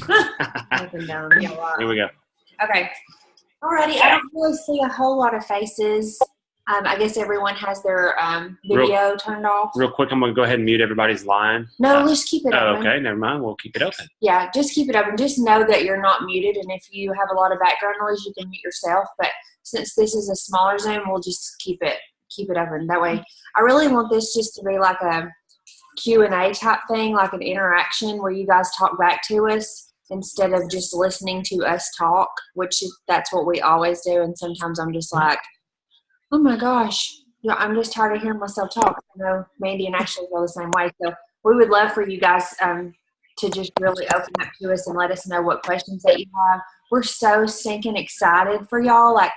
Up and down. Yeah, right. Here we go. Okay. Alrighty. I don't really see a whole lot of faces. I guess everyone has their video turned off. Real quick, I'm going to go ahead and mute everybody's line. No, just keep it open. Okay, never mind. We'll keep it open. Yeah, just keep it open. Just know that you're not muted, and if you have a lot of background noise, you can mute yourself. But since this is a smaller Zoom, we'll just keep it open. That way, I really want this just to be like a Q&A type thing, like an interaction where you guys talk back to us instead of just listening to us talk, that's what we always do. And sometimes I'm just like, oh my gosh, I'm just tired of hearing myself talk. I know Mandy and Ashley feel the same way. So we would love for you guys to just really open up to us and let us know what questions that you have. We're so stinking excited for y'all. Like,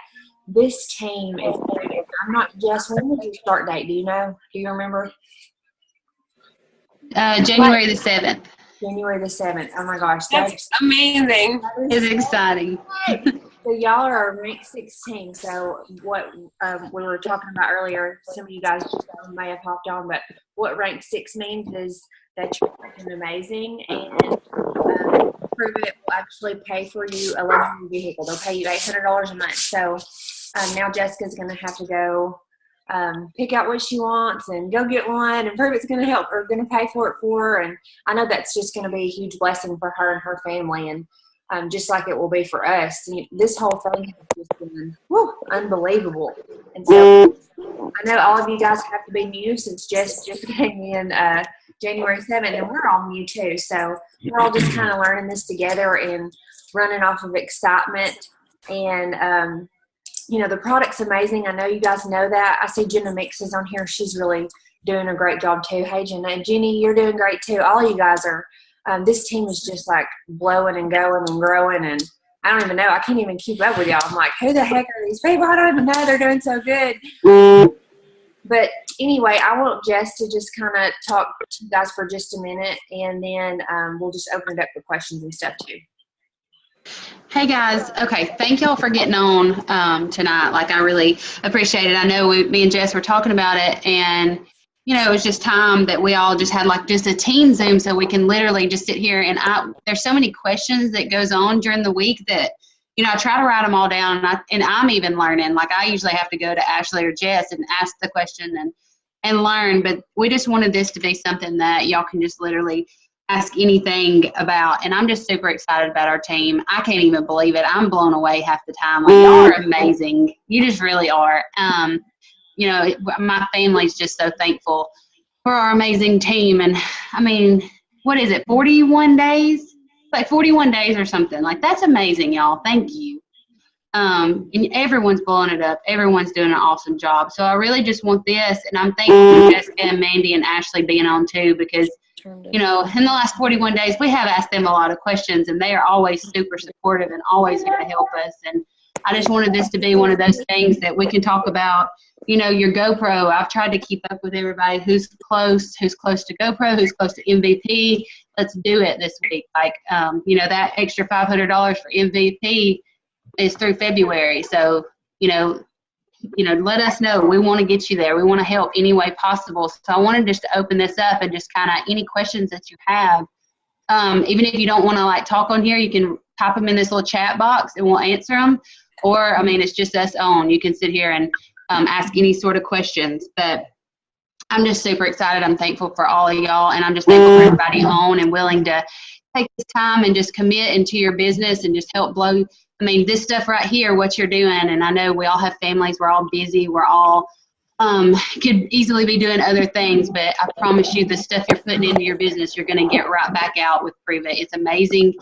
this team is great. I'm not just, when was your start date? Do you know? Do you remember? January the 7th. January the 7th. Oh my gosh. That's amazing. It's exciting. So y'all are ranked 16. So what we were talking about earlier, some of you guys may have hopped on, but what rank 6 means is that you're freaking amazing, and Prove It will actually pay for you a luxury vehicle. They'll pay you $800 a month. So now Jessica's going to have to go pick out what she wants and go get one, and Prove It's going to help or going to pay for it for her. And I know that's just going to be a huge blessing for her and her family, and just like it will be for us. This whole thing has just been unbelievable. And so I know all of you guys have to be new since Jess just came in January 7th, and we're all new too. So we're all just kind of learning this together and running off of excitement. And the product's amazing. I know you guys know that. I see Jenna Mix is on here. She's really doing a great job too. Hey, Jenna. And Jenny, you're doing great too. All you guys are. This team is just like blowing and going and growing. And I don't even know. I can't even keep up with y'all. I'm like, who the heck are these people? I don't even know. They're doing so good. But anyway, I want Jess to just kind of talk to you guys for just a minute, and then we'll just open it up for questions and stuff too. Hey guys, okay, thank y'all for getting on tonight. Like, I really appreciate it. I know me and Jess were talking about it, and it was just time that we all just had like just a team Zoom so we can literally just sit here. And there's so many questions that goes on during the week that I try to write them all down, and I'm even learning. Like, I usually have to go to Ashley or Jess and ask the question and learn, but we just wanted this to be something that y'all can just literally ask anything about. And I'm just super excited about our team. I can't even believe it. I'm blown away half the time. Like, y'all are amazing. You just really are. My family's just so thankful for our amazing team. And I mean, what is it, 41 days? Like 41 days or something. Like, that's amazing, y'all. Thank you. And everyone's blowing it up. Everyone's doing an awesome job. So I really just want this, and I'm thankful for Jessica and Mandy and Ashley being on too, because in the last 41 days, we have asked them a lot of questions, and they are always super supportive and always here to help us. And I just wanted this to be one of those things that we can talk about, your GoPro. I've tried to keep up with everybody who's close to GoPro, who's close to MVP. Let's do it this week. Like, that extra $500 for MVP is through February. So, let us know. We want to get you there. We want to help any way possible. So I wanted just to open this up and just kind of any questions that you have. Even if you don't want to like talk on here, you can pop them in this little chat box and we'll answer them. Or, it's just us on. You can sit here and ask any sort of questions. But I'm just super excited. I'm thankful for all of y'all. And I'm just thankful for everybody on and willing to take this time and just commit into your business and just help blow. This stuff right here, what you're doing, and I know we all have families, we're all busy, we're all could easily be doing other things, but I promise you the stuff you're putting into your business, you're going to get right back out with Prove It. It's amazing,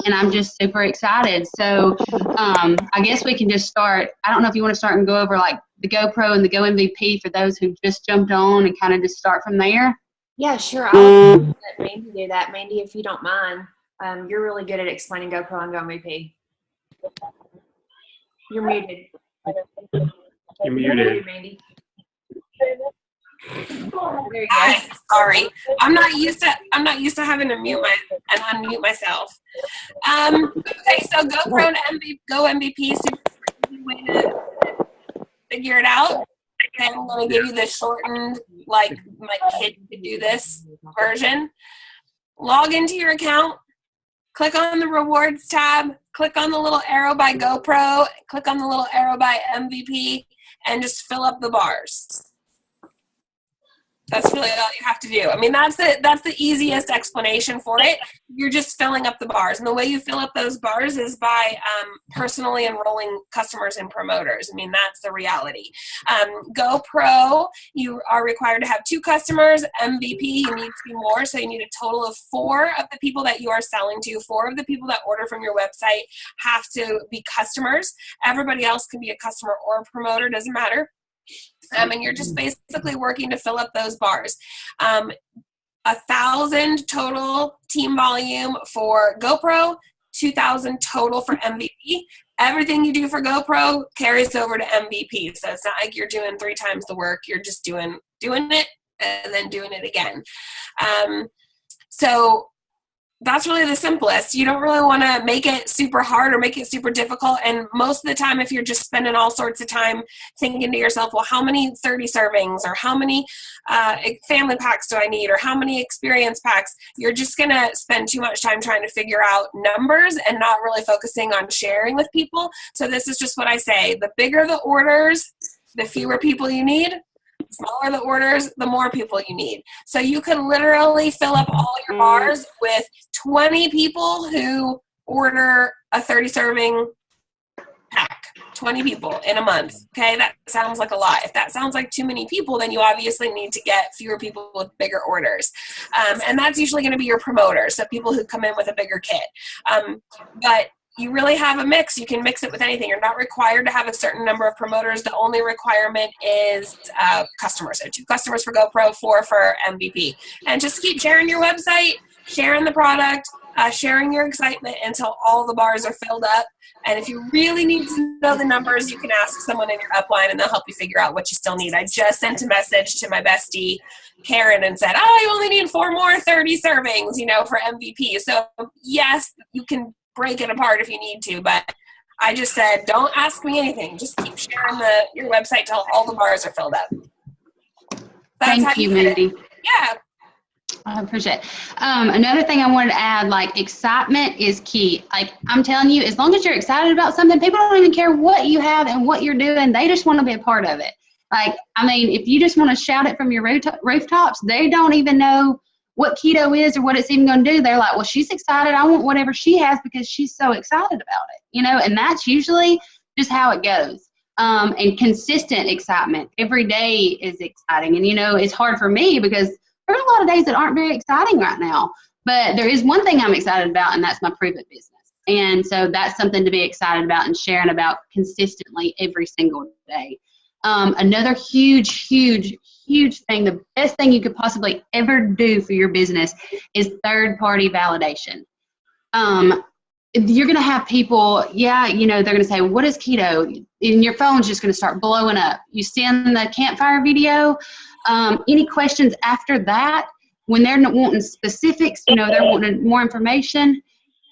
and I'm just super excited. So I guess we can just start. I don't know if you want to start and go over like the GoPro and the Go MVP for those who just jumped on and kind of just start from there. Yeah, sure. I'll let Mandy do that. Mandy, if you don't mind, you're really good at explaining GoPro and Go MVP. You're muted. You're muted. Mandy. Sorry, I'm not used to having to mute and unmute myself. Okay, so GoPro and Go MVP, super easy way to figure it out. And I'm going to give you the shortened, like my kid could do this version. Log into your account. click on the rewards tab, click on the little arrow by GoPro, click on the little arrow by MVP, and just fill up the bars. That's really all you have to do. I mean, that's the easiest explanation for it. You're just filling up the bars. And the way you fill up those bars is by personally enrolling customers and promoters. I mean, that's the reality. GoPro, you are required to have 2 customers. MVP, you need 2 more. So you need a total of 4 of the people that you are selling to. 4 of the people that order from your website have to be customers. Everybody else can be a customer or a promoter, doesn't matter. And you're just basically working to fill up those bars. 1,000 total team volume for GoPro, 2,000 total for MVP. Everything you do for GoPro carries over to MVP. So it's not like you're doing 3 times the work. You're just doing it and then doing it again. So that's really the simplest. You don't really want to make it super hard or make it super difficult. And most of the time, if you're just spending all sorts of time thinking to yourself, well, how many 30 servings or how many family packs do I need or how many experience packs, you're just going to spend too much time trying to figure out numbers and not really focusing on sharing with people. So this is just what I say. The bigger the orders, the fewer people you need. The smaller the orders, the more people you need. So you could literally fill up all your bars with 20 people who order a 30 serving pack. 20 people in a month. Okay, that sounds like a lot. If that sounds like too many people, then you obviously need to get fewer people with bigger orders. And that's usually going to be your promoters, so people who come in with a bigger kit. But you really have a mix. You can mix it with anything. You're not required to have a certain number of promoters. The only requirement is customers. So 2 customers for GoPro, 4 for MVP. And just keep sharing your website, sharing the product, sharing your excitement until all the bars are filled up. And if you really need to know the numbers, you can ask someone in your upline and they'll help you figure out what you still need. I just sent a message to my bestie, Karen, and said, I only need 4 more 30 servings, for MVP. So yes, you can break it apart if you need to, but I just said, don't ask me anything. Just keep sharing your website till all the bars are filled up. That's Thank you, Mindy. Yeah. I appreciate it. Another thing I wanted to add, excitement is key. I'm telling you, as long as you're excited about something, people don't even care what you have and what you're doing. They just want to be a part of it. If you just want to shout it from your rooftops, they don't even know what keto is or what it's even going to do. They're like, well, she's excited. I want whatever she has because she's so excited about it, and that's usually just how it goes. And consistent excitement every day is exciting. And, it's hard for me because there's a lot of days that aren't very exciting right now, but there is one thing I'm excited about, and that's my Prove It business. And so that's something to be excited about and sharing about consistently every single day. Another huge thing, the best thing you could possibly ever do for your business is third-party validation. You're going to have people, they're going to say, what is keto? And your phone's just going to start blowing up. You send the campfire video. Any questions after that, when they're wanting specifics, they're wanting more information,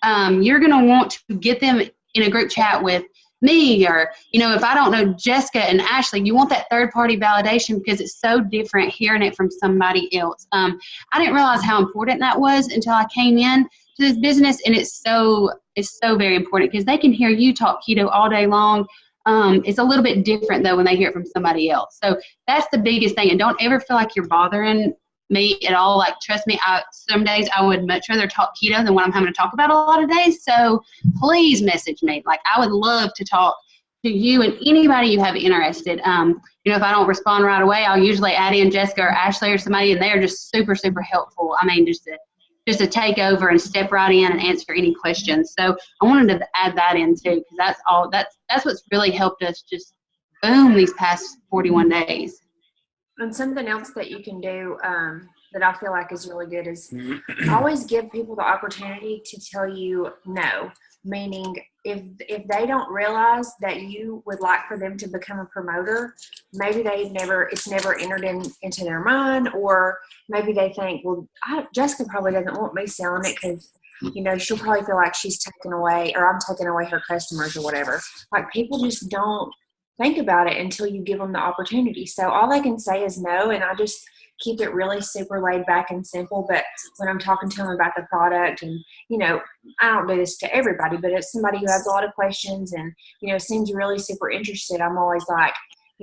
you're going to want to get them in a group chat with me, or if I don't know Jessica and Ashley, you want that third-party validation because it's so different hearing it from somebody else. I didn't realize how important that was until I came in to this business, and it's so very important because they can hear you talk keto all day long. It's a little bit different though when they hear it from somebody else. So that's the biggest thing, and don't ever feel like you're bothering me at all. Trust me, some days I would much rather talk keto than what I'm having to talk about a lot of days. So please message me. I would love to talk to you and anybody you have interested. If I don't respond right away, I'll usually add in Jessica or Ashley or somebody, and they're just super, super helpful. Just to take over and step right in and answer any questions. So I wanted to add that in too, because that's what's really helped us just boom these past 41 days. And something else that you can do that I feel like is really good is always give people the opportunity to tell you no. Meaning, if they don't realize that you would like for them to become a promoter, maybe it's never entered into their mind, or maybe they think, well, Jessica probably doesn't want me selling it because, she'll probably feel like she's taking away, or I'm taking away her customers or whatever. People just don't think about it until you give them the opportunity. So all I can say is no, and I just keep it really super laid back and simple. But when I'm talking to them about the product, and I don't do this to everybody, but it's somebody who has a lot of questions and seems really super interested, I'm always like,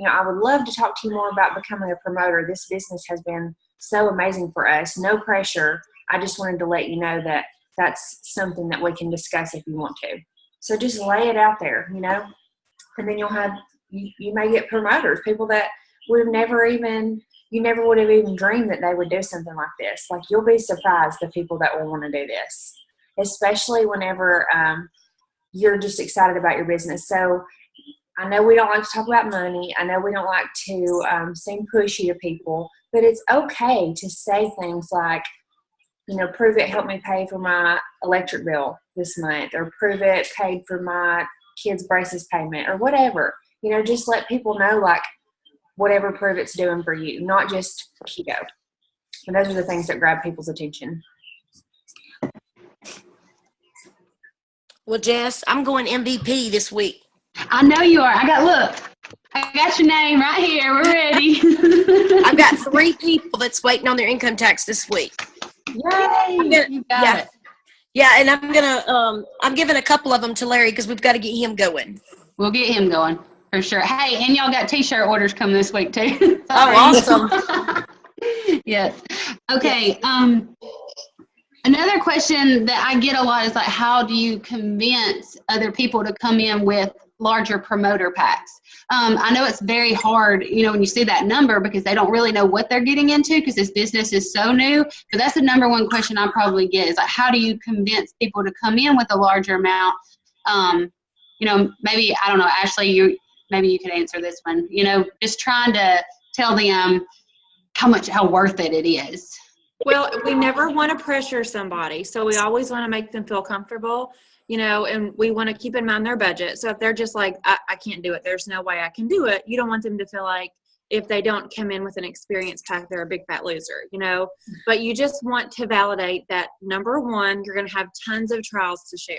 I would love to talk to you more about becoming a promoter. This business has been so amazing for us. No pressure. I just wanted to let you know that that's something that we can discuss if you want to. So just lay it out there, and then you may get promoters, people that would have you never would have even dreamed that they would do something like this. Like, you'll be surprised the people that will want to do this, especially whenever you're just excited about your business. So I know we don't like to talk about money. I know we don't like to seem pushy to people, but it's okay to say things like, prove it helped me pay for my electric bill this month, or prove it paid for my kids' braces payment, or whatever. Just let people know, like, whatever prove it's doing for you, not just keto. And those are the things that grab people's attention. Well, Jess, I'm going MVP this week. I know you are. I got your name right here. We're ready. I've got 3 people that's waiting on their income tax this week. Yay! You got it. Yeah, and I'm giving a couple of them to Larry because we've got to get him going. We'll get him going for sure. Hey, and y'all got t-shirt orders coming this week too. Oh, awesome. Yes. Okay. Another question that I get a lot is like, how do you convince other people to come in with larger promoter packs? I know it's very hard, when you see that number, because they don't really know what they're getting into because this business is so new. But that's the number one question I probably get is like, how do you convince people to come in with a larger amount? Maybe, I don't know, Ashley, maybe you could answer this one. Just trying to tell them how worth it is. Well, we never want to pressure somebody, so we always want to make them feel comfortable, and we want to keep in mind their budget. So if they're just like, I can't do it, there's no way I can do it, you don't want them to feel like if they don't come in with an experience pack, they're a big fat loser, But you just want to validate that, number one, you're going to have tons of trials to share.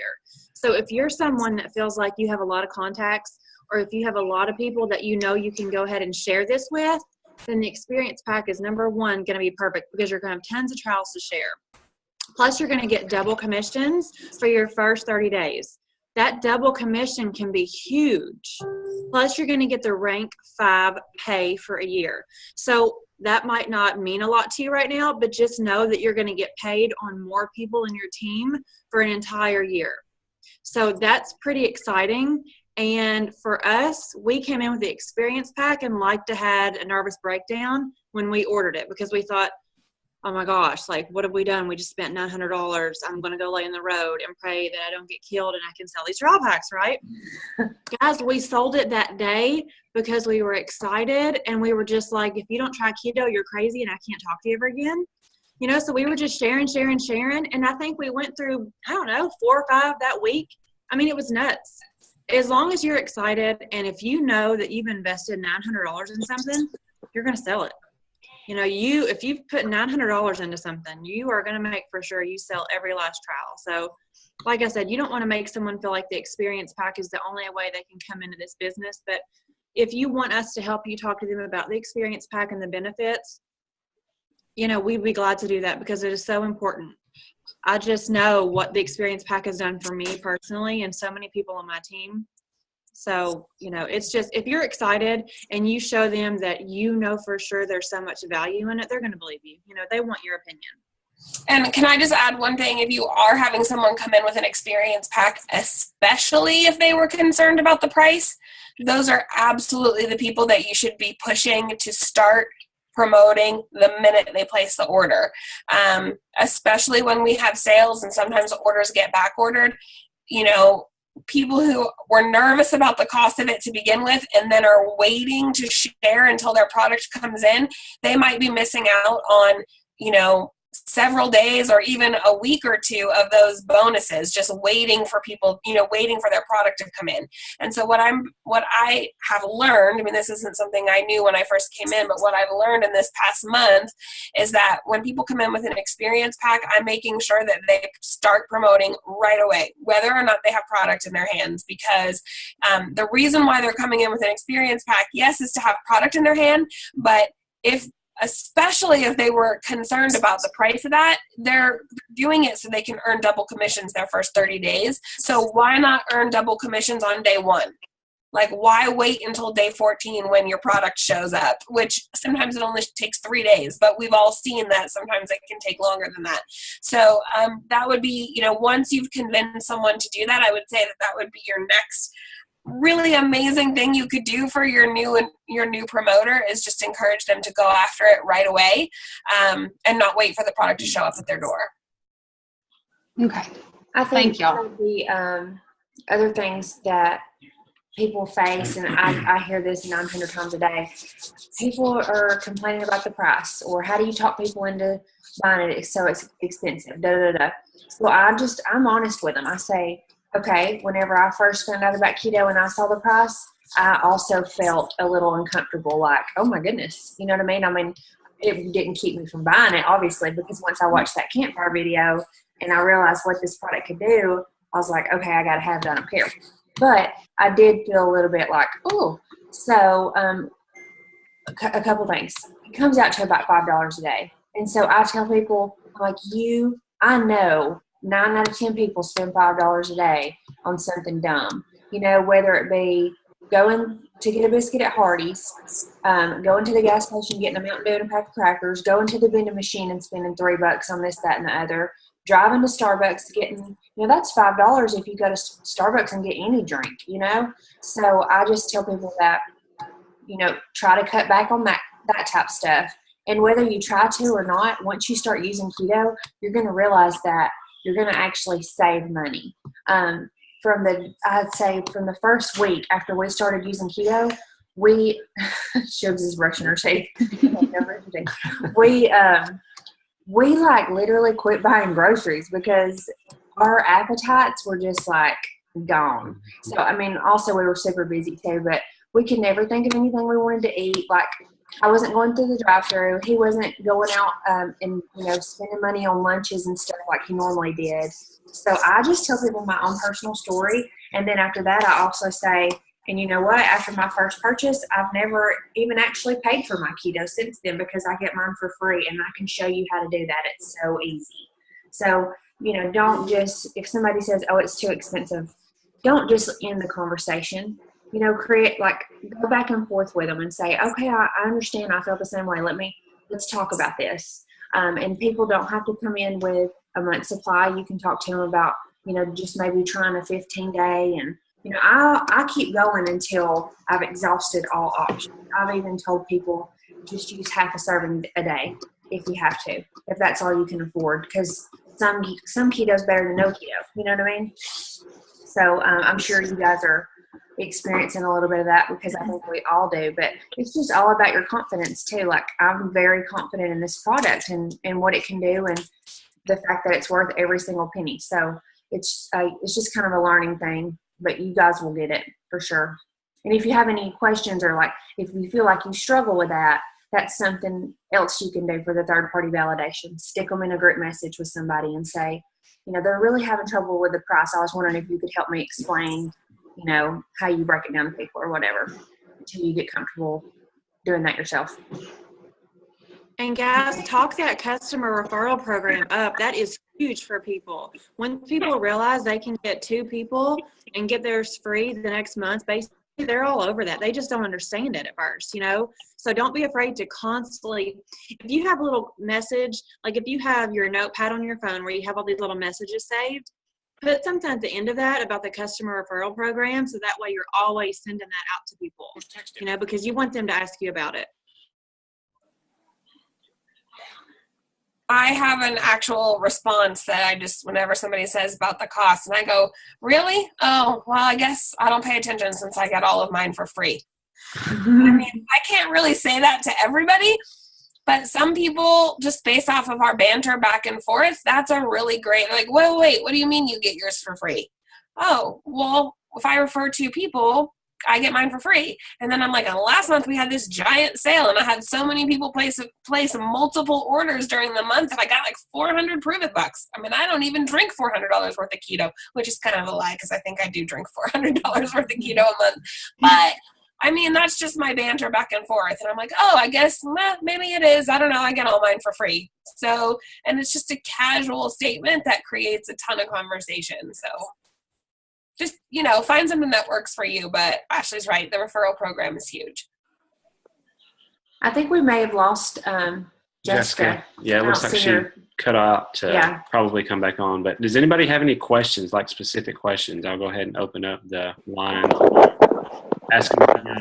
So if you're someone that feels like you have a lot of contacts, or if you have a lot of people that you can go ahead and share this with, then the experience pack is number one going to be perfect because you're going to have tons of trials to share. Plus, you're going to get double commissions for your first 30 days. That double commission can be huge. Plus, you're going to get the rank 5 pay for a year. So that might not mean a lot to you right now, but just know that you're going to get paid on more people in your team for an entire year. So that's pretty exciting. And for us, we came in with the experience pack and liked to had a nervous breakdown when we ordered it because we thought, oh my gosh, like, what have we done? We just spent $900. I'm going to go lay in the road and pray that I don't get killed and I can sell these trial packs, right? Guys, we sold it that day because we were excited and we were just like, if you don't try keto, you're crazy and I can't talk to you ever again. So we were just sharing. And I think we went through, 4 or 5 that week. I mean, it was nuts. As long as you're excited and if you know that you've invested $900 in something, you're going to sell it. If you've put $900 into something, you are going to make for sure you sell every last trial. So like I said, you don't want to make someone feel like the experience pack is the only way they can come into this business. But if you want us to help you talk to them about the experience pack and the benefits, we'd be glad to do that because it is so important. I just know what the experience pack has done for me personally and so many people on my team. So, it's just, if you're excited and you show them that for sure there's so much value in it, they're going to believe you. They want your opinion. And can I just add one thing? If you are having someone come in with an experience pack, especially if they were concerned about the price, those are absolutely the people that you should be pushing to start promoting the minute they place the order. Especially when we have sales and sometimes orders get back ordered, people who were nervous about the cost of it to begin with and then are waiting to share until their product comes in, they might be missing out on, several days or even a week or two of those bonuses, just waiting for people, waiting for their product to come in. And so what I have learned, I mean, this isn't something I knew when I first came in, but what I've learned in this past month is that when people come in with an experience pack, I'm making sure that they start promoting right away, whether or not they have product in their hands, because the reason why they're coming in with an experience pack, yes, is to have product in their hand, but especially if they were concerned about the price of that, they're doing it so they can earn double commissions their first 30 days. So why not earn double commissions on day one? Like, why wait until day 14 when your product shows up, which sometimes it only takes 3 days, but we've all seen that sometimes it can take longer than that. So that would be, once you've convinced someone to do that, I would say that would be your next really amazing thing you could do for your new promoter, is just encourage them to go after it right away, and not wait for the product to show up at their door. Okay. I think Thank y'all. the other things that people face, and I hear this 900 times a day, people are complaining about the price, or how do you talk people into buying it? It's so expensive, So I'm honest with them. I say, okay, whenever I first found out about keto and I saw the price, I also felt a little uncomfortable, like, oh my goodness, you know what I mean? I mean, it didn't keep me from buying it, obviously, because once I watched that campfire video and I realized what this product could do, I was like, okay, I got to have it, I don't care. But I did feel a little bit like, oh, so a couple things. It comes out to about $5 a day. And so I tell people, like, I know 9 out of 10 people spend $5 a day on something dumb. Whether it be going to get a biscuit at Hardee's, going to the gas station, getting a Mountain Dew and a pack of crackers, going to the vending machine and spending $3 on this, that, and the other, driving to Starbucks, getting, that's $5 if you go to Starbucks and get any drink, So I just tell people that, try to cut back on that type of stuff. And whether you try to or not, once you start using keto, you're going to realize that you're going to actually save money. I'd say from the first week after we started using keto, Shubs is brushing her teeth. We like literally quit buying groceries because our appetites were just like gone. So, I mean, also we were super busy too, but we could never think of anything we wanted to eat. Like, I wasn't going through the drive-thru. He wasn't going out and spending money on lunches and stuff like he normally did. So I just tell people my own personal story, and then after that, I also say, and you know what? After my first purchase, I've never even actually paid for my keto since then because I get mine for free, and I can show you how to do that. It's so easy. So don't just, if somebody says, "Oh, it's too expensive," don't just end the conversation. Go back and forth with them and say, okay, I understand. I felt the same way. Let's talk about this. And people don't have to come in with a month's supply. You can talk to them about, just maybe trying a 15-day. And, I keep going until I've exhausted all options. I've even told people just use half a serving a day if you have to, if that's all you can afford, because some keto's better than no keto. You know what I mean? So I'm sure you guys are experiencing a little bit of that, because I think we all do, but it's just all about your confidence too. Like, I'm very confident in this product and what it can do, and the fact that it's worth every single penny. So it's just kind of a learning thing, but you guys will get it for sure. And if you have any questions, or like if you feel like you struggle with that, that's something else you can do for the third-party validation. Stick them in a group message with somebody and say, they're really having trouble with the price. I was wondering if you could help me explain how you break it down to people or whatever, until you get comfortable doing that yourself. And guys, talk that customer referral program up. That is huge for people. When people realize they can get 2 people and get theirs free the next month, basically they're all over that. They just don't understand it at first, So don't be afraid to constantly, if you have a little message, like if you have your notepad on your phone where you have all these little messages saved, put something at the end of that about the customer referral program, so that way you're always sending that out to people, because you want them to ask you about it. I have an actual response that I just, whenever somebody says about the cost, and I go, really? Oh, well, I guess I don't pay attention since I get all of mine for free. I mean, I can't really say that to everybody, But some people, just based off of our banter back and forth, that's a really great, like, wait, what do you mean you get yours for free? Oh, well, if I refer 2 people, I get mine for free. And then I'm like, last month we had this giant sale and I had so many people place multiple orders during the month that I got like 400 Prove It bucks. I mean, I don't even drink $400 worth of keto, which is kind of a lie because I think I do drink $400 worth of keto a month. But I mean, that's just my banter back and forth. And I'm like, oh, I guess maybe it is. I don't know. I get all mine for free. So, and it's just a casual statement that creates a ton of conversation. So just, find something that works for you. But Ashley's right. The referral program is huge. I think we may have lost Jessica. Yeah, it looks like she cut out to probably come back on. But does anybody have any questions, like specific questions? I'll go ahead and open up the line. Ask them.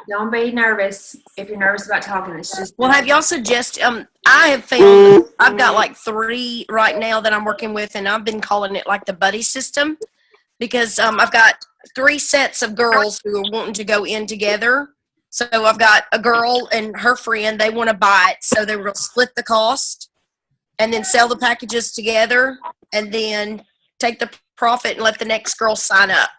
Don't be nervous if you're nervous about talking. It's just Well, have y'all suggest? I have found I've got like 3 right now that I'm working with, and I've been calling it like the buddy system because I've got 3 sets of girls who are wanting to go in together. So I've got a girl and her friend. They want to buy it, so they will split the cost and then sell the packages together, and then take the profit and let the next girl sign up.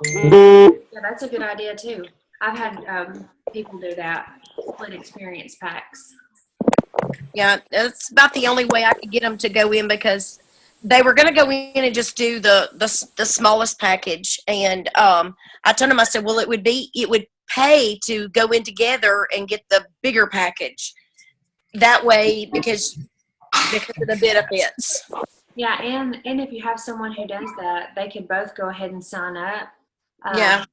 Yeah, that's a good idea too. I've had people do that, split experience packs. Yeah, that's about the only way I could get them to go in because they were going to go in and just do the smallest package. And I told them, I said, well, it would pay to go in together and get the bigger package. That way, because of the benefits. Yeah, and if you have someone who does that, they could both go ahead and sign up. Yeah.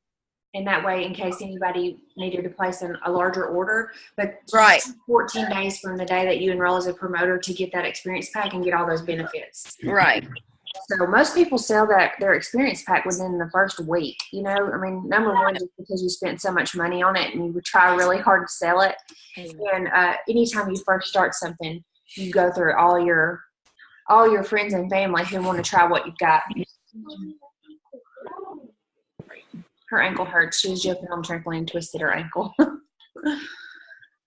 And that way, in case anybody needed to place a larger order, but Right. 14 days from the day that you enroll as a promoter to get that experience pack and get all those benefits. Right. So most people sell their experience pack within the first week. I mean, number one, just because you spent so much money on it and you would try really hard to sell it. And anytime you first start something, you go through all your friends and family who want to try what you've got. Her ankle hurts. She was jumping on the trampoline and twisted her ankle.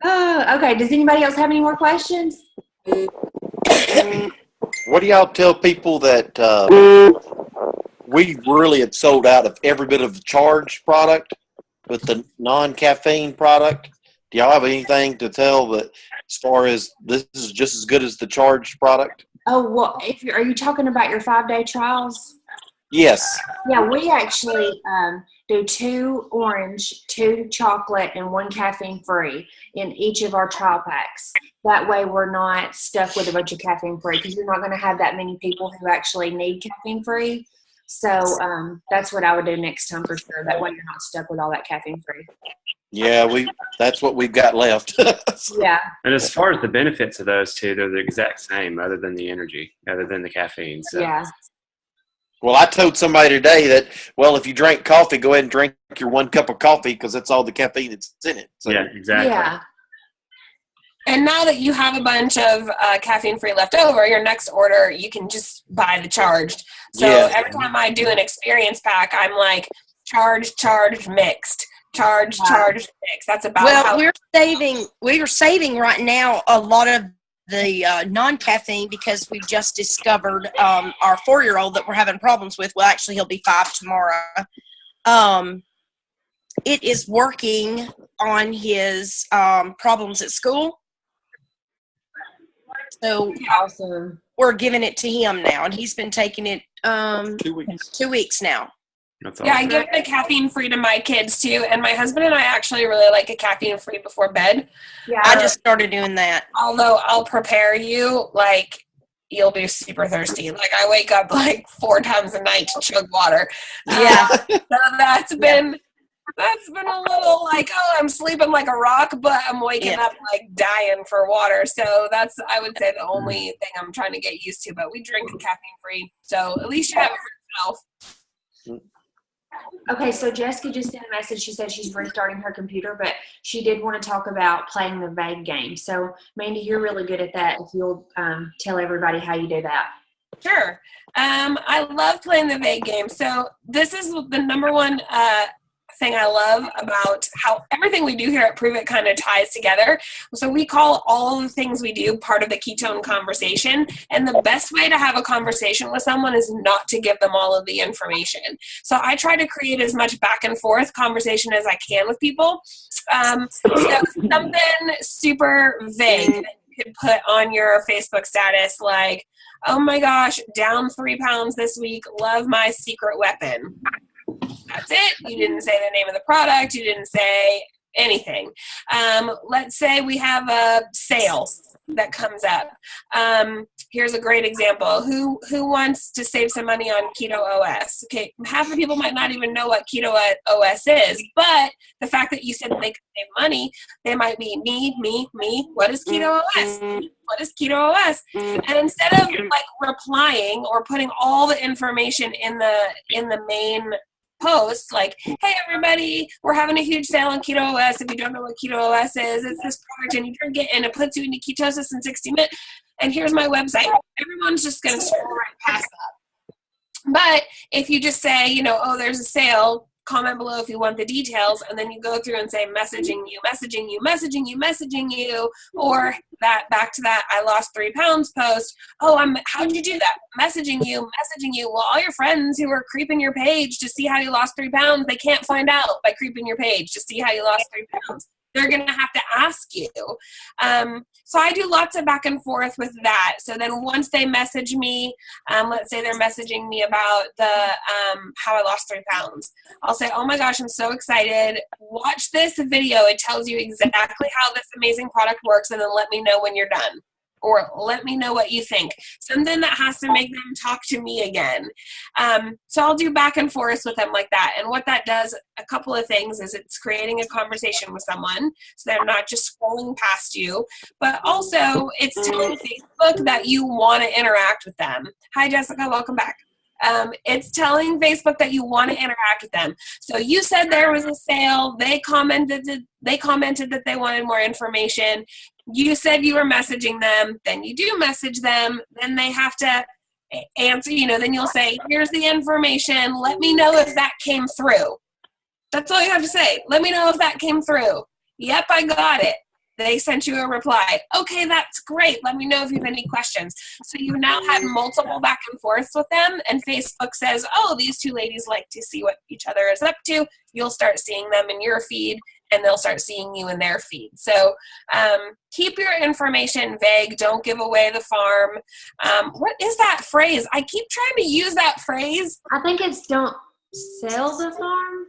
Okay. Does anybody else have any more questions? What do y'all tell people that we really had sold out of every bit of the charged product with the non-caffeine product? Do y'all have anything to tell that as far as this is just as good as the charged product? Oh, well, are you talking about your 5-day trials? Yes. Yeah, we actually do 2 orange, 2 chocolate, and 1 caffeine free in each of our trial packs. That way we're not stuck with a bunch of caffeine free because you're not going to have that many people who actually need caffeine free. So that's what I would do next time for sure. That way you're not stuck with all that caffeine free. Yeah, that's what we've got left. Yeah. And as far as the benefits of those two, they're the exact same other than the energy, other than the caffeine. So. Yeah. Well, I told somebody today that, well, if you drink coffee, go ahead and drink your 1 cup of coffee because that's all the caffeine that's in it. So. Yeah, exactly. Yeah. And now that you have a bunch of caffeine-free left over, your next order, you can just buy the charged. So every time I do an experience pack, I'm like, charged, mixed. Charged, mixed. That's about how. We're saving right now a lot of the non-caffeine because we've just discovered our 4-year-old that we're having problems with. Well, actually, he'll be 5 tomorrow. It is working on his problems at school. So Awesome. we're giving it to him now, and he's been taking it 2 weeks. 2 weeks now. That's Yeah, I awesome. give the caffeine free to my kids too, and my husband and I actually really like a caffeine free before bed. Yeah. I just started doing that. Although I'll prepare you, like you'll be super thirsty. Like I wake up like 4 times a night to chug water. Yeah. So that's been a little like, oh, I'm sleeping like a rock, but I'm waking up like dying for water. So that's, I would say, the only thing I'm trying to get used to. But we drink caffeine free, so at least you have it for yourself. Okay, so Jessica just sent a message. She said she's restarting her computer, but she did want to talk about playing the vague game. So, Mandy, you're really good at that. If you'll tell everybody how you do that. Sure. I love playing the vague game. So this is the number one thing I love about how everything we do here at Prove It kind of ties together. So we call all the things we do part of the ketone conversation. And the best way to have a conversation with someone is not to give them all of the information. So I try to create as much back and forth conversation as I can with people. So something super vague that you could put on your Facebook status, like, oh my gosh, down 3 pounds this week, love my secret weapon. That's it. You didn't say the name of the product. You didn't say anything. Let's say we have a sale that comes up. Here's a great example. Who wants to save some money on Keto OS? Okay, half the people might not even know what Keto OS is, but the fact that you said they could save money, they might be me. What is Keto OS? What is Keto OS? And instead of like replying or putting all the information in the main post, like, hey everybody, we're having a huge sale on Keto OS. If you don't know what Keto OS is, it's this product and you drink it and it puts you into ketosis in 60 minutes. And here's my website. Everyone's just going to scroll right past that. But if you just say, you know, oh, there's a sale, comment below if you want the details, and then you go through and say messaging you, or that back to that I lost 3 pounds post. Oh, how'd you do that? Messaging you. Well, all your friends who are creeping your page to see how you lost 3 pounds, they can't find out by creeping your page to see how you lost 3 pounds. They're going to have to ask you. So I do lots of back and forth with that. So then once they message me, let's say they're messaging me about the how I lost 3 pounds. I'll say, oh my gosh, I'm so excited. Watch this video. It tells you exactly how this amazing product works, and then let me know when you're done. Or let me know what you think. Something that has to make them talk to me again. So I'll do back and forth with them like that. And what that does, a couple of things, is it's creating a conversation with someone so they're not just scrolling past you, but also it's telling Facebook that you want to interact with them. Hi, Jessica. Welcome back. It's telling Facebook that you want to interact with them. So you said there was a sale. They commented that they wanted more information. You said you were messaging them. Then you do message them. Then they have to answer, then you'll say, here's the information. Let me know if that came through. That's all you have to say. Let me know if that came through. Yep, I got it. They sent you a reply. Okay, that's great. Let me know if you have any questions. So you've now had multiple back and forths with them, and Facebook says, oh, these two ladies like to see what each other is up to. You'll start seeing them in your feed, and they'll start seeing you in their feed. So keep your information vague. Don't give away the farm. What is that phrase? I keep trying to use that phrase. I think it's don't sell the farm.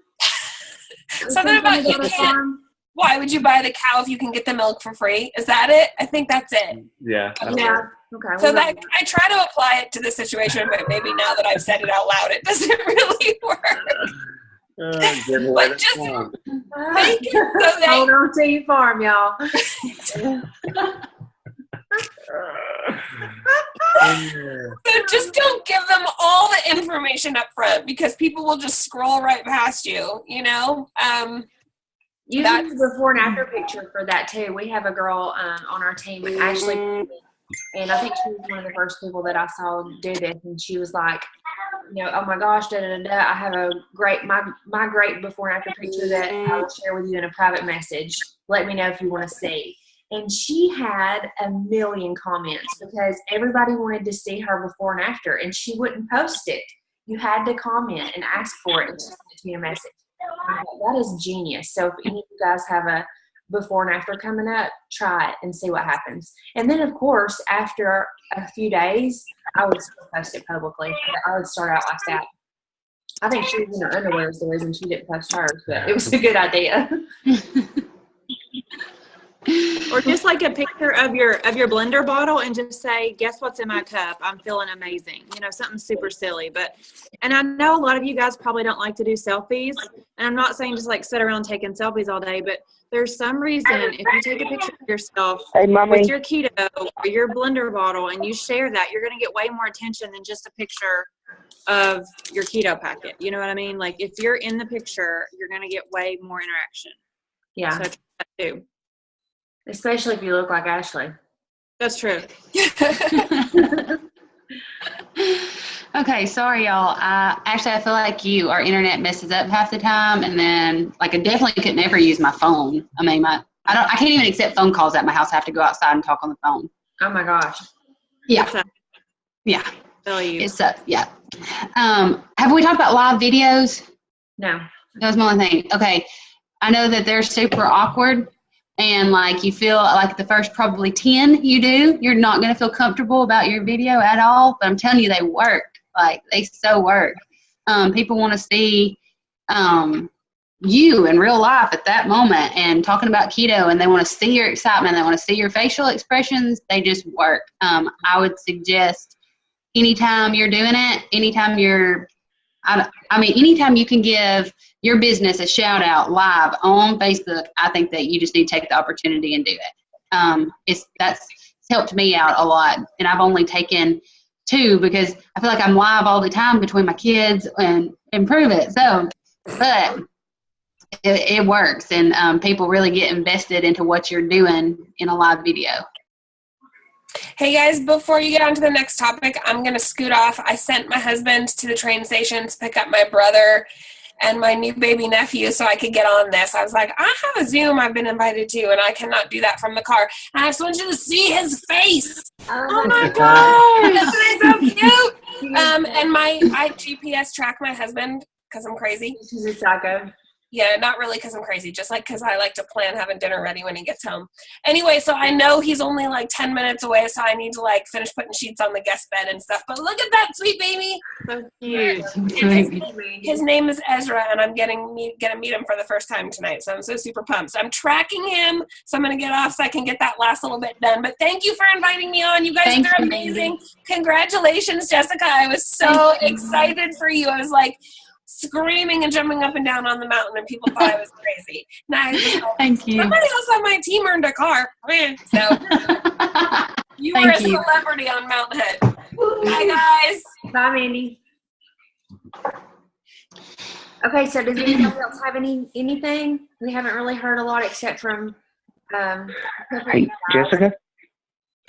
Something about you can't. Why would you buy the cow if you can get the milk for free? Is that it? I think that's it. Yeah. Yeah. Okay. So that I try to apply it to the situation, but maybe now that I've said it out loud, it doesn't really work. But just make it so that hold on to your farm, y'all. So just don't give them all the information up front, because people will just scroll right past you, Using the before and after picture for that too. We have a girl on our team, Ashley, and I think she was one of the first people that I saw do this. And she was like, oh my gosh, I have a great my great before and after picture that I will share with you in a private message. Let me know if you want to see. And she had 1 million comments because everybody wanted to see her before and after, and she wouldn't post it. You had to comment and ask for it and just send it to me a message. That is genius. So if any of you guys have a before and after coming up, try it and see what happens. And then, of course, after a few days, I would still post it publicly. I would start out like that. I think she was in her underwear is the reason she didn't post hers, but it was a good idea. Or just like a picture of your blender bottle and just say, guess what's in my cup? I'm feeling amazing. Something super silly. And I know a lot of you guys probably don't like to do selfies. And I'm not saying just like sit around taking selfies all day, but there's some reason if you take a picture of yourself with your keto or your blender bottle and you share that, you're going to get way more attention than just a picture of your keto packet. You know what I mean? Like if you're in the picture, you're going to get way more interaction. Yeah. So try that too. Especially if you look like Ashley. That's true. Okay, sorry, y'all. I feel like our internet messes up half the time, and then like I definitely could never use my phone. I mean, I can't even accept phone calls at my house. I have to go outside and talk on the phone. Oh my gosh. Yeah. Yeah. Tell you. It's yeah. Have we talked about live videos? No. That was my only thing. Okay. I know that they're super awkward, and like you feel like the first probably 10 you're not going to feel comfortable about your video at all, but I'm telling you, they work. Like, they so work. People want to see you in real life at that moment and talking about keto, and they want to see your excitement. They want to see your facial expressions. They just work. I would suggest anytime you're doing it, anytime you can give your business a shout out live on Facebook, I think that you just need to take the opportunity and do it. That's helped me out a lot, and I've only taken 2 because I feel like I'm live all the time between my kids and improve it. So, but it works, and people really get invested into what you're doing in a live video. Hey guys, before you get on to the next topic, I'm going to scoot off. I sent my husband to the train station to pick up my brother and my new baby nephew so I could get on this. I was like, I have a Zoom I've been invited to, and I cannot do that from the car. And I just want you to see his face. Oh my gosh. That's so cute. And I GPS track my husband because I'm crazy. She's a psycho. Yeah, not really because I'm crazy, just like because I like to plan having dinner ready when he gets home. Anyway, so I know he's only like 10 minutes away, so I need to like finish putting sheets on the guest bed and stuff. But look at that sweet baby. So cute. His name is Ezra, and I'm gonna meet him for the first time tonight, so I'm so super pumped. So I'm tracking him, so I'm going to get off so I can get that last little bit done. But thank you for inviting me on. You guys are amazing. Congratulations, Jessica. I was so excited for you. I was like screaming and jumping up and down on the mountain, and people thought I was crazy. Thank you. Somebody else on my team earned a car. So you were a celebrity on Mountain Head. Bye, guys. Bye, Mandy. Okay, so does anybody else have anything? We haven't really heard a lot except from Hey, Jessica.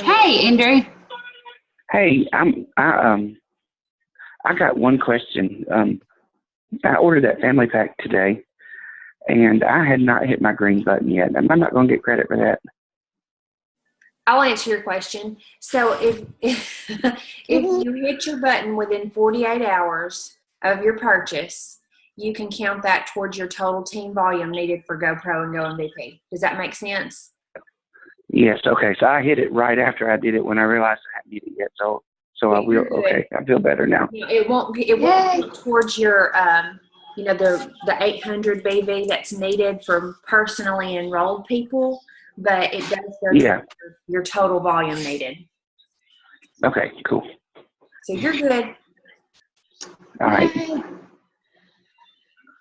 Hey, Andrew. Hey, I got one question. I ordered that family pack today, and I had not hit my green button yet. Am I not going to get credit for that? I'll answer your question. So if you hit your button within 48 hours of your purchase, you can count that towards your total team volume needed for GoPro and GoMVP. Does that make sense? Yes. Okay. So I hit it right after I did it when I realized I hadn't hit it yet. So I will. Okay, I feel better now. It won't go towards your, the 800 BV that's needed for personally enrolled people, but it does go to your total volume needed. Okay, cool. So you're good. All right.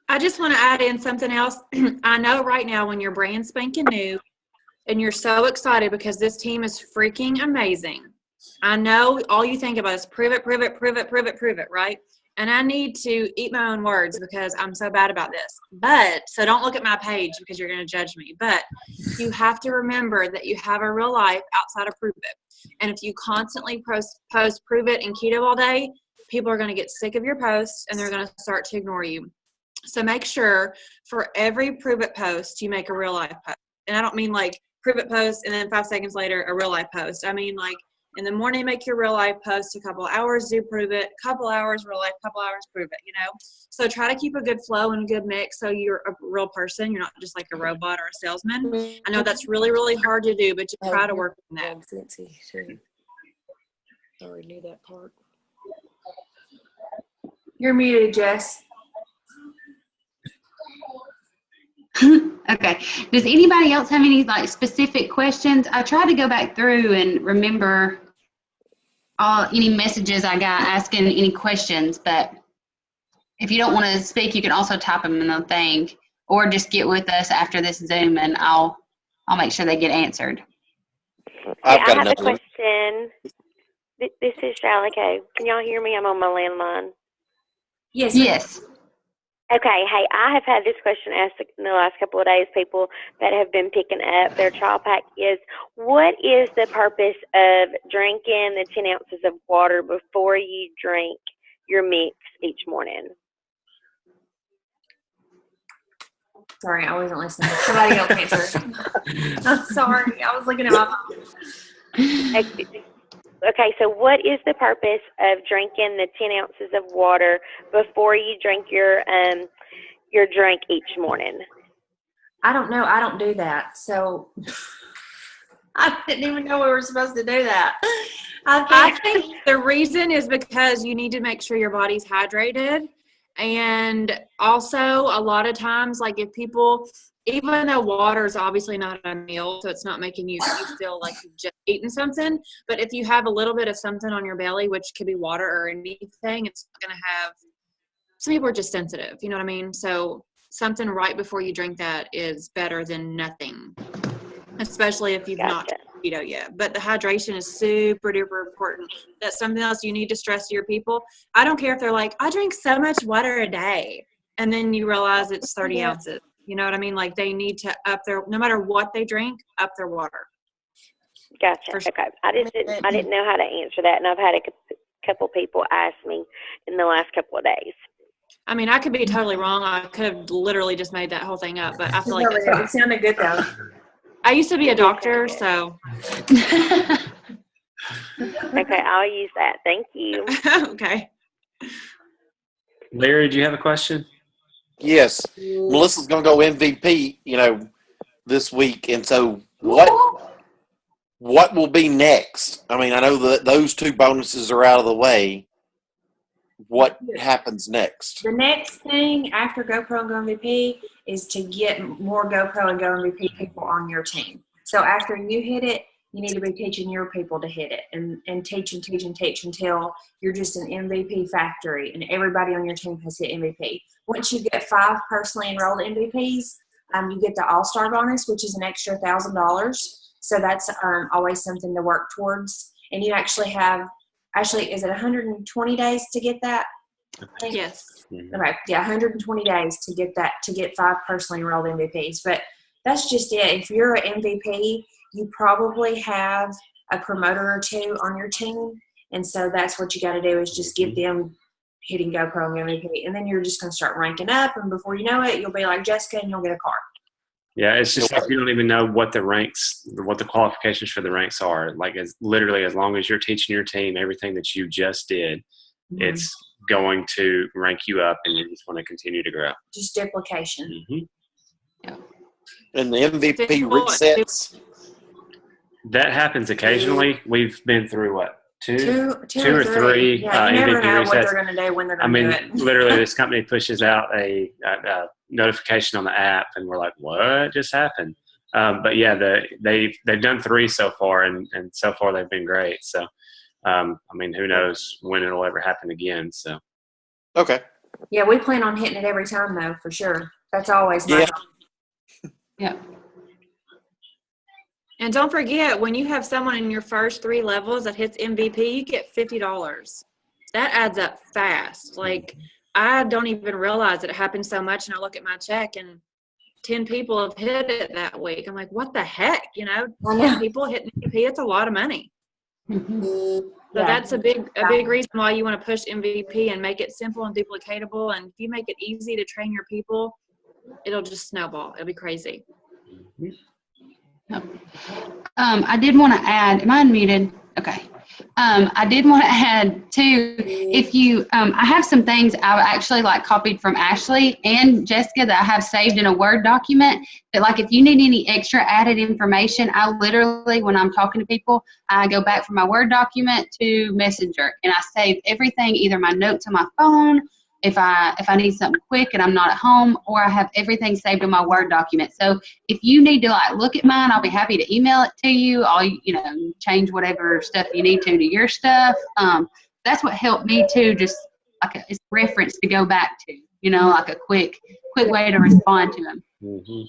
I just want to add in something else. I know right now when you're brand spanking new and you're so excited because this team is freaking amazing. I know all you think about is prove it, right? And I need to eat my own words because I'm so bad about this. So don't look at my page because you're going to judge me. But you have to remember that you have a real life outside of Prove It. And if you constantly post Prove It and keto all day, people are going to get sick of your posts and they're going to start to ignore you. So make sure for every Prove It post, you make a real life post. And I don't mean like Prove It post and then 5 seconds later, a real life post. I mean like, in the morning, make your real life post, a couple hours, do Prove It, couple hours, real life, couple hours, Prove It, So try to keep a good flow and a good mix so you're a real person. You're not just like a robot or a salesman. I know that's really, really hard to do, but just try to work on that. I already knew that part. You're muted, Jess. Okay. Does anybody else have any like specific questions? I tried to go back through and remember any messages I got asking any questions, but if you don't want to speak, you can also type them in the thing, or just get with us after this Zoom, and I'll make sure they get answered. I've got I have a another one. question. This is Shalico. Can y'all hear me? I'm on my landline. Yes. Yes. Okay, hey, I have had this question asked in the last couple of days, people that have been picking up their trial pack is, what is the purpose of drinking the 10 ounces of water before you drink your mix each morning? Sorry, I wasn't listening. Somebody else answer. I'm sorry. I was looking at my phone. Okay, so what is the purpose of drinking the 10 ounces of water before you drink your drink each morning? I don't know. I don't do that. So I didn't even know we were supposed to do that. I think the reason is because you need to make sure your body's hydrated. And also a lot of times, like if people, even though water is obviously not a meal, so it's not making you feel like you've just eaten something, but if you have a little bit of something on your belly, which could be water or anything, it's going to have, some people are just sensitive, you know what I mean? So something right before you drink that is better than nothing, especially if you've not keto yet. But the hydration is super duper important. That's something else you need to stress to your people. I don't care if they're like, I drink so much water a day, and then you realize it's 30 ounces. You know what I mean? Like they need to up their, no matter what they drink, up their water. Gotcha. Okay. I didn't know how to answer that, and I've had a couple people ask me in the last couple of days. I mean, I could be totally wrong. I could have literally just made that whole thing up, but I feel like it sounded good though. I used to be a doctor, so. Okay, I'll use that. Thank you. Okay. Larry, do you have a question? Yes. Melissa's going to go MVP, this week. And so what will be next? I mean, I know that those two bonuses are out of the way. What happens next? The next thing after GoPro and Go MVP is to get more GoPro and Go MVP people on your team. So after you hit it, you need to be teaching your people to hit it and teach and teach and teach until you're just an MVP factory and everybody on your team has hit MVP. Once you get 5 personally enrolled MVPs, you get the All-Star bonus, which is an extra $1,000. So that's always something to work towards. And you actually have, is it 120 days to get that? Yes. Okay. Yeah, 120 days to get that, to get 5 personally enrolled MVPs. But that's just it. If you're an MVP, you probably have a promoter or 2 on your team. And so that's what you got to do is just get them hitting GoPro and MVP. And then you're just going to start ranking up. And before you know it, you'll be like Jessica and you'll get a car. Yeah, it's just like you don't even know what the qualifications for the ranks are. Like, it's literally as long as you're teaching your team everything that you just did, it's going to rank you up, and you just want to continue to grow. Just duplication. Yeah. And the MVP resets? That happens occasionally. We've been through what? Two or 3 Yeah, you never MVP know resets. what they're going to do when they're going to do it. Literally, this company pushes out a notification on the app, and we're like, "What just happened?" But yeah, they've done 3 so far, and so far they've been great. So, who knows when it'll ever happen again? So, okay. Yeah, we plan on hitting it every time, though, for sure. That's always my goal. Yeah. And don't forget, when you have someone in your first 3 levels that hits MVP, you get $50. That adds up fast. Like, I don't even realize it happens so much, and I look at my check, and 10 people have hit it that week. I'm like, what the heck? 10 people hitting MVP, it's a lot of money. So that's a big reason why you want to push MVP and make it simple and duplicatable. And if you make it easy to train your people, it'll just snowball. It'll be crazy. I did want to add, am I unmuted? Okay. I did want to add too, if you, I have some things I actually copied from Ashley and Jessica that I have saved in a Word document that if you need any extra added information, I literally, when I'm talking to people, I go back from my Word document to Messenger and I save everything, either my notes on my phone, if I need something quick and I'm not at home, or I have everything saved in my Word document. So if you need to look at mine, I'll be happy to email it to you. I'll change whatever stuff you need to your stuff. That's what helped me too. Just it's a reference to go back to. A quick way to respond to them. Mm-hmm.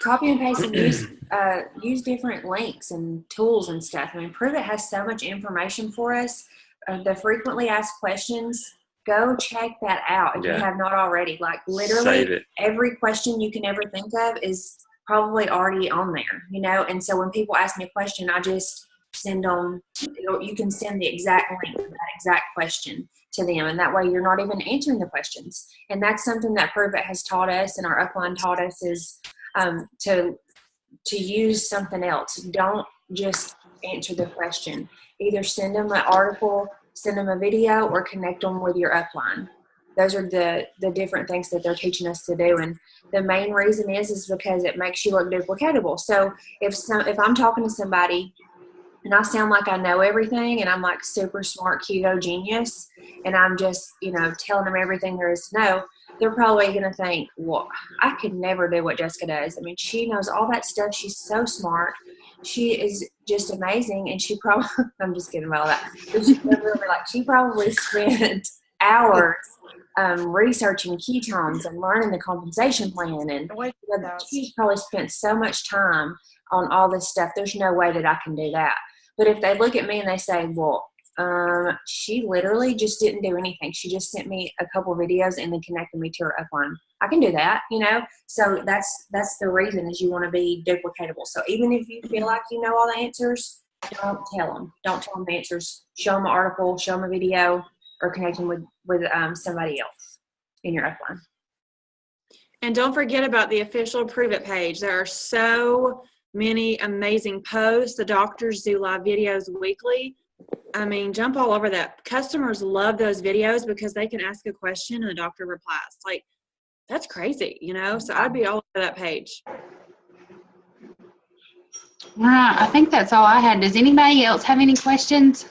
Copy and paste and use different links and tools and stuff. Pruvit has so much information for us. The frequently asked questions. Go check that out if you have not already. Literally every question you can ever think of is probably already on there, And so when people ask me a question, I just send them, you can send the exact link to that exact question to them, and that way you're not even answering the questions. And that's something that Pruvit has taught us and our upline taught us is to use something else. Don't just answer the question. Either send them an article, send them a video, or connect them with your upline. Those are the different things that they're teaching us to do. And the main reason is because it makes you look duplicatable. So if I'm talking to somebody and I sound like I know everything and I'm like super smart, keto genius, and I'm just, telling them everything there is to know, they're probably going to think, well, I could never do what Jessica does. I mean, she knows all that stuff. She's so smart. She is just amazing. And she probably, I'm just kidding about all that. But she probably spent hours researching ketones and learning the compensation plan. And she's probably spent so much time on all this stuff. There's no way that I can do that. But if they look at me and they say, well, she literally just didn't do anything. She just sent me a couple of videos and then connected me to her upline. I can do that, So that's the reason is you want to be duplicatable. So even if you feel like you know all the answers, don't tell them. Don't tell them the answers. Show them an article, show them a video, or connect them with somebody else in your upline. And don't forget about the official Pruvit page. There are so many amazing posts. The doctors do live videos weekly. I mean, jump all over that. Customers love those videos because they can ask a question and the doctor replies. Like, that's crazy, So I'd be all over that page. All right. I think that's all I had. Does anybody else have any questions?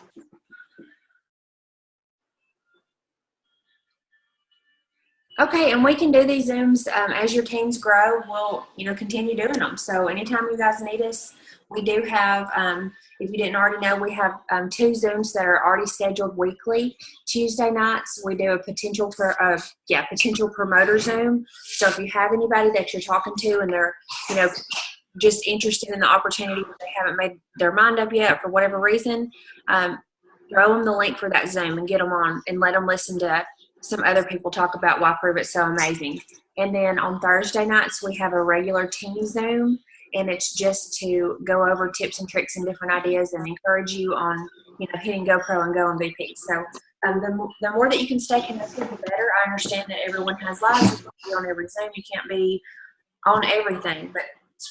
Okay, and we can do these Zooms as your teams grow. We'll, continue doing them. So anytime you guys need us, we do have, if you didn't already know, we have 2 Zooms that are already scheduled weekly. Tuesday nights, we do a potential promoter Zoom. So if you have anybody that you're talking to and they're, just interested in the opportunity, but they haven't made their mind up yet for whatever reason, throw them the link for that Zoom and get them on and let them listen to some other people talk about why Pruvit's so amazing. And then on Thursday nights, we have a regular team Zoom, and it's just to go over tips and tricks and different ideas and encourage you on, hitting GoPro and Go MVP. So the more that you can stay connected, the better. I understand that everyone has lives. You can't be on every Zoom. You can't be on everything, but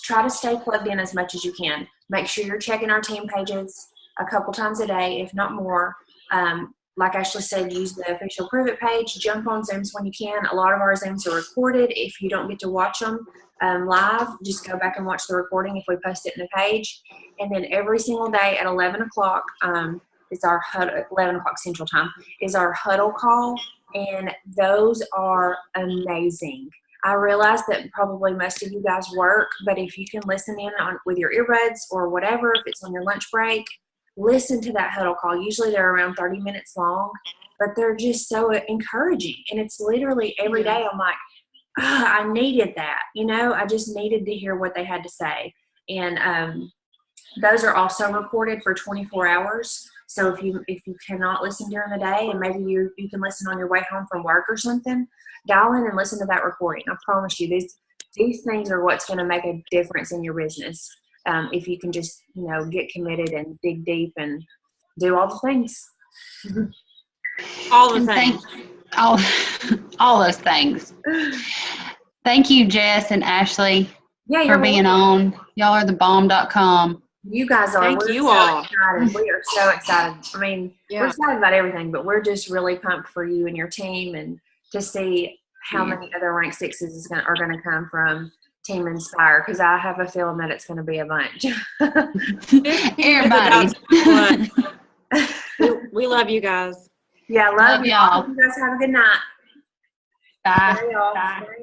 try to stay plugged in as much as you can. Make sure you're checking our team pages a couple times a day, if not more. Like Ashley said, use the official Pruvit page. Jump on Zooms when you can. A lot of our Zooms are recorded. If you don't get to watch them live, just go back and watch the recording if we post it in the page. And then every single day at 11 o'clock is our 11 o'clock Central Time is our huddle call, and those are amazing. I realize that probably most of you guys work, but if you can listen in with your earbuds or whatever, if it's on your lunch break, listen to that huddle call. Usually they're around 30 minutes long, but they're just so encouraging. And it's literally every day I'm like, I needed that. I just needed to hear what they had to say. And those are also recorded for 24 hours. So if you cannot listen during the day, and maybe you can listen on your way home from work or something, dial in and listen to that recording. I promise you, these things are what's going to make a difference in your business. If you can just, get committed and dig deep and do all the things. All the things. All those things. Thank you, Jess and Ashley, for being on. Y'all are thebomb.com. You guys are. Thank you all. Excited. We are so excited. I mean, we're excited about everything, but we're just really pumped for you and your team, and to see how many other Rank 6s are going to come from Team Inspire, because I have a feeling that it's going to be a bunch. Everybody. We love you guys. Yeah, love y'all. You guys have a good night. Bye. Bye.